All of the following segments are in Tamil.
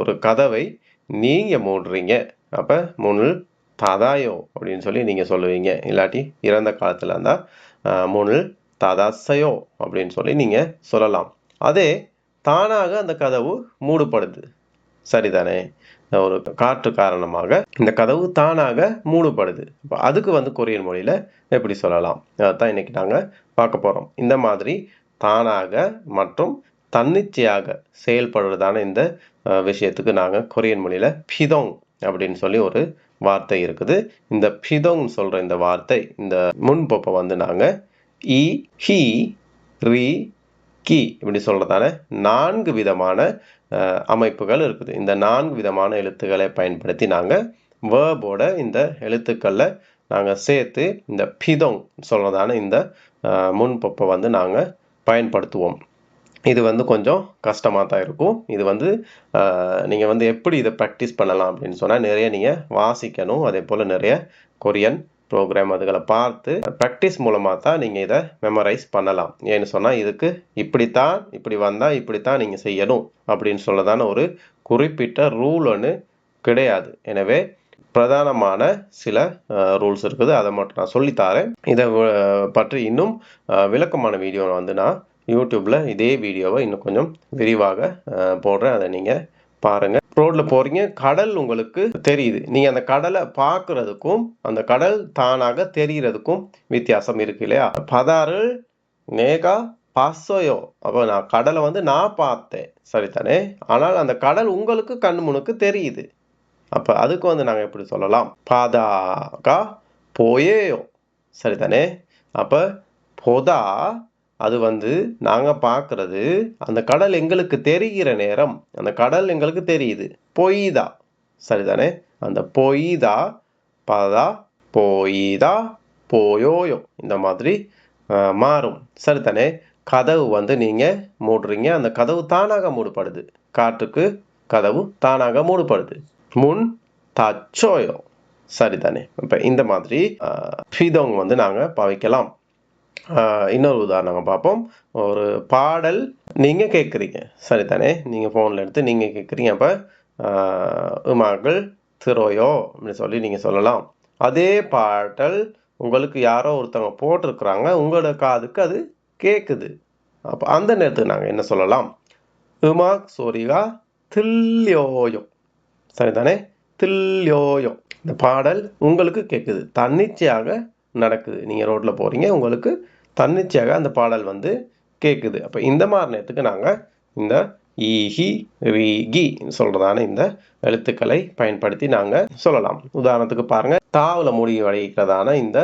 ஒரு கதவை நீங்க மூடுறீங்க. அப்ப முனுல் தாதாயோ அப்படின்னு சொல்லி நீங்க சொல்லுவீங்க. இல்லாட்டி இறந்த காலத்துல இருந்தா முனுல் தாதாசயோ அப்படின்னு சொல்லி நீங்க சொல்லலாம். அதே தானாக அந்த கதவு மூடப்படுது. சரிதானே? ஒரு காற்று காரணமாக இந்த கதவு தானாக மூடப்படுது. அதுக்கு வந்து கொரியன் மொழியில எப்படி சொல்லலாம்? அதான் இன்னைக்கு நாங்க பார்க்க போறோம். இந்த மாதிரி தானாக மற்றும் தன்னிச்சையாக செயல்படுறதான இந்த விஷயத்துக்கு நாங்க கொரியன் மொழியில பிதோங் அப்படின்னு சொல்லி ஒரு வார்த்தை இருக்குது. இந்த பிதோங் சொல்ற இந்த வார்த்தை இந்த முன்பொப்பை வந்து நாங்க இ ஹி ரி கி இப்படி சொல்றதான 4 விதமான அமைப்புகள் இருக்குது. இந்த 4 விதமான எழுத்துக்களை பயன்படுத்தி நாங்க வேர்போட இந்த எழுத்துக்களை நாங்க சேர்த்து இந்த பிதோங் சொல்றதான இந்த முன்பொப்பை வந்து நாங்க பயன்படுத்துவோம். இது வந்து கொஞ்சம் கஷ்டமா தான் இருக்கும். இது வந்து நீங்க வந்து எப்படி இதை ப்ராக்டிஸ் பண்ணலாம் அப்படின்னு சொன்னா நிறைய நீங்க வாசிக்கணும். அதே போல நிறைய கொரியன் ப்ரோக்ராம் அதுகளை பார்த்து ப்ராக்டிஸ் மூலமா தான் நீங்க இதை மெமரைஸ் பண்ணலாம். ஏன்னு சொன்னா இதுக்கு இப்படித்தான் இப்படி வந்தா இப்படித்தான் நீங்க செய்யணும் அப்படின்னு சொல்லதான ஒரு குறிப்பிட்ட ரூல் ஒன்று கிடையாது. எனவே பிரதானமான சில ரூல்ஸ் இருக்குது. அதை மட்டும் நான் சொல்லித்தாரேன். இதை பற்றி இன்னும் விளக்கமான வீடியோ வந்து நான் யூடியூப்ல இதே வீடியோவை இன்னும் கொஞ்சம் விரிவாக போடுறேன். அதை நீங்க பாருங்க. ரோட்ல போறீங்க, கடல் உங்களுக்கு தெரியுது. நீங்க அந்த கடலை பார்க்கறதுக்கும் அந்த கடல் தானாக தெரிகிறதுக்கும் வித்தியாசம் இருக்கு இல்லையா? பதாரு நேகா பாசோயோ. அப்போ நான் கடலை வந்து நான் பார்த்தேன், சரிதானே? ஆனால் அந்த கடல் உங்களுக்கு கண் முனுக்கு தெரியுது. அப்ப அதுக்கு வந்து நாங்க எப்படி சொல்லலாம்? பாதாகா போயேயோ, சரிதானே? அப்ப போதா அது வந்து நாங்க பார்க்கறது அந்த கடல் எங்களுக்கு தெரிகிற நேரம், அந்த கடல் எங்களுக்கு தெரியுது. பொய்தா, சரிதானே? அந்த பொய்தா பாதா போயிதா போயோயோ இந்த மாதிரி மாறும், சரிதானே? கதவு வந்து நீங்க மூடுறீங்க, அந்த கதவு தானாக மூடப்படுது. காற்றுக்கு கதவு தானாக மூடப்படுது. முன் தச்சோயோ, சரிதானே? இப்ப இந்த மாதிரி பிதோங் வந்து நாங்க பாவிக்கலாம். இன்னொரு உதாரணம் பார்ப்போம். ஒரு பாடல் நீங்க கேட்குறீங்க, சரிதானே? நீங்க போன்ல எடுத்து நீங்க கேட்குறீங்க. அப்ப உமாக்கள் திரோயோ அப்படின்னு சொல்லி நீங்க சொல்லலாம். அதே பாடல் உங்களுக்கு யாரோ ஒருத்தவங்க போட்டிருக்கிறாங்க, உங்களோட காதுக்கு அது கேட்குது. அப்ப அந்த நேரத்துக்கு நாங்க என்ன சொல்லலாம்? உமாக் சோரிகா தில்யோயோ, சரிதானே? தில்யோயோ. இந்த பாடல் உங்களுக்கு கேட்குது, தன்னிச்சையாக நடக்குது. நீங்க ரோட்ல போறீங்க, உங்களுக்கு தன்னிச்சையாக அந்த பாடல் வந்து கேட்குது. அப்ப இந்த மாதிரி நேரத்துக்கு நாங்க இந்த ஈஹி ரீகி சொல்றதான இந்த எழுத்துக்களை பயன்படுத்தி நாங்க சொல்லலாம். உதாரணத்துக்கு பாருங்க, தாவுல முடிவடைகிறதான இந்த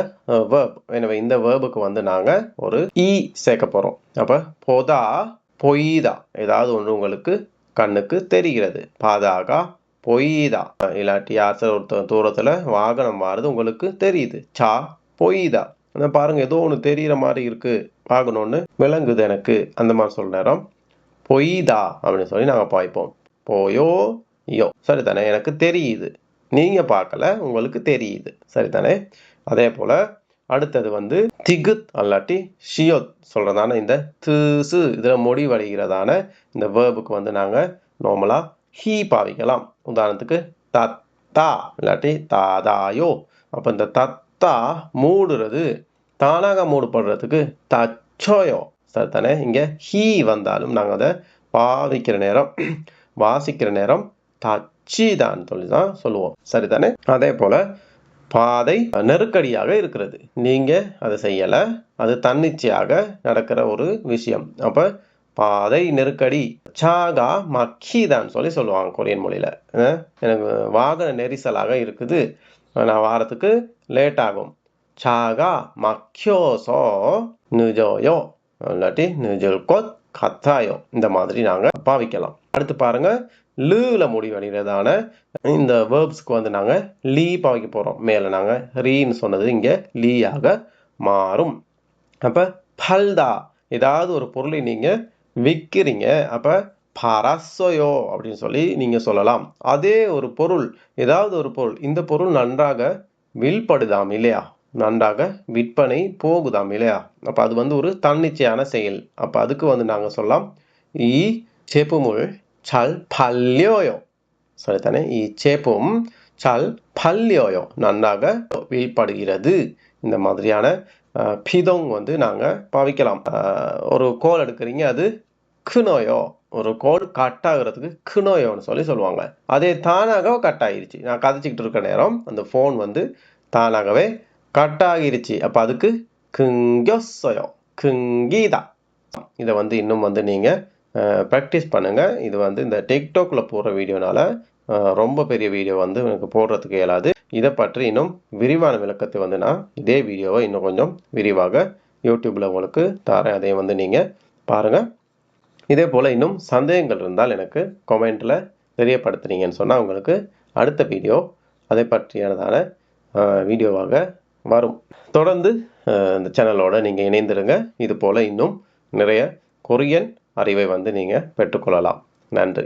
வேர்ப். எனவே இந்த வேர்புக்கு வந்து நாங்க ஒரு ஈ சேர்க்க போறோம். அப்ப பொதா பொய்தா ஏதாவது ஒன்று உங்களுக்கு கண்ணுக்கு தெரிகிறது. பாதாகா பொய்தா, இல்லாட்டி யார் ஒருத்தர் தூரத்துல வாகனம் மாறுது உங்களுக்கு தெரியுது. சா பொய்தா, பாருங்க ஏதோ ஒன்று தெரிகிற மாதிரி இருக்கு, வாகனம்னு விளங்குது எனக்கு, அந்த மாதிரி சொல்ற நேரம் பொய்தா அப்படின்னு சொல்லி நாங்க பாய்ப்போம். போயோ யோ, சரிதானே? எனக்கு தெரியுது, நீங்க பார்க்கல, உங்களுக்கு தெரியுது, சரிதானே? அதே போல அடுத்தது வந்து திகுத் அல்லாட்டி ஷியோத் சொல்றதான இந்த திசு இதுல முடிவடைகிறதான இந்த வேர்புக்கு வந்து நாங்க நார்மலா ஹீ பாவிக்கலாம். உதாரணத்துக்கு தத்தா இல்லாட்டி தாதாயோ. அப்ப இந்த தத்தா மூடுறது தானாக மூடப்படுறதுக்கு தச்சோயோ, சரிதானே? இங்க ஹீ வந்தாலும் நாங்க அதை பாவிக்கிற நேரம் வாசிக்கிற நேரம் தச்சிதான் சொல்லி தான் சொல்லுவோம், சரிதானே? அதே போல பாதை நெருக்கடியாக இருக்கிறது, நீங்க அதை செய்யல, அது தன்னிச்சையாக நடக்கிற ஒரு விஷயம். அப்ப பாதை நெருக்கடி சாகா மக்கிதான் சொல்லி சொல்லுவாங்க கொரியன் மொழியில. எனக்கு வாகன நெரிசலாக இருக்குது, நான் வாரத்துக்கு லேட் ஆகும். சாகா மக்கியோசோ நிஜோயோ இல்லாட்டி நிஜல்கோத் கத்தாயோ, இந்த மாதிரி நாங்க பாவிக்கலாம். அடுத்து பாருங்க, லூல முடிவடைகிறதான இந்த வேர்ப்ஸ்க்கு வந்து நாங்க லீ பாவிக்க போறோம். மேல நாங்க ரீன்னு சொன்னது இங்க லீயாக மாறும். அப்ப பல்தா ஏதாவது ஒரு பொருளை நீங்க விற்கிறீங்க, அப்ப பரசோயோ அப்படின்னு சொல்லி நீங்க சொல்லலாம். அதே ஒரு பொருள், ஏதாவது ஒரு பொருள், இந்த பொருள் நன்றாக வில்படுதாம் இல்லையா, நன்றாக விற்பனை போகுதாம் இல்லையா, அப்ப அது வந்து ஒரு தன்னிச்சையான செயல். அப்ப அதுக்கு வந்து நாங்க சொல்லலாம் ஈ செப்புமுள் சல் பல்யோயோ, சரிதானே 이 제품 잘 팔려요 நன்றாக வெளிப்படுகிறது இந்த மாதிரியான பிதொங் வந்து நாங்கள் பாவிக்கலாம் ஒரு கோல் எடுக்கிறீங்க அது 크노요 ஒரு கோல் கட் ஆகுறதுக்கு 크노요ன்னு சொல்லி சொல்லுவாங்க அதே தானாக கட் ஆகிருச்சு நான் கதைச்சிக்கிட்டு இருக்க நேரம் அந்த ஃபோன் வந்து தானாகவே கட் ஆகிருச்சு அப்போ அதுக்கு 킁겼어요 킁기다 இதை வந்து இன்னும் வந்து நீங்கள் ப்ராக்டிஸ் பண்ணுங்கள் இது வந்து இந்த டிக்டாக்கில் போடுற வீடியோனால ரொம்ப பெரிய வீடியோ வந்து எனக்கு போடுறதுக்கு இயலாது இதை பற்றி இன்னும் விரிவான விளக்கத்தை வந்து நான் இதே வீடியோவை இன்னும் கொஞ்சம் விரிவாக யூடியூப்பில் உங்களுக்கு தரேன் அதையும் வந்து நீங்கள் பாருங்கள் இதே போல் இன்னும் சந்தேகங்கள் இருந்தால் எனக்கு கமெண்ட்டில் தெரியப்படுத்துனீங்கன்னு சொன்னால் உங்களுக்கு அடுத்த வீடியோ அதை பற்றியானதான வீடியோவாக வரும் தொடர்ந்து இந்த சேனலோட நீங்கள் இணைந்திருங்க இது போல் இன்னும் நிறைய கொரியன் அறிவை வந்து நீங்கள் பெற்றுக்கொள்ளலாம் நன்றி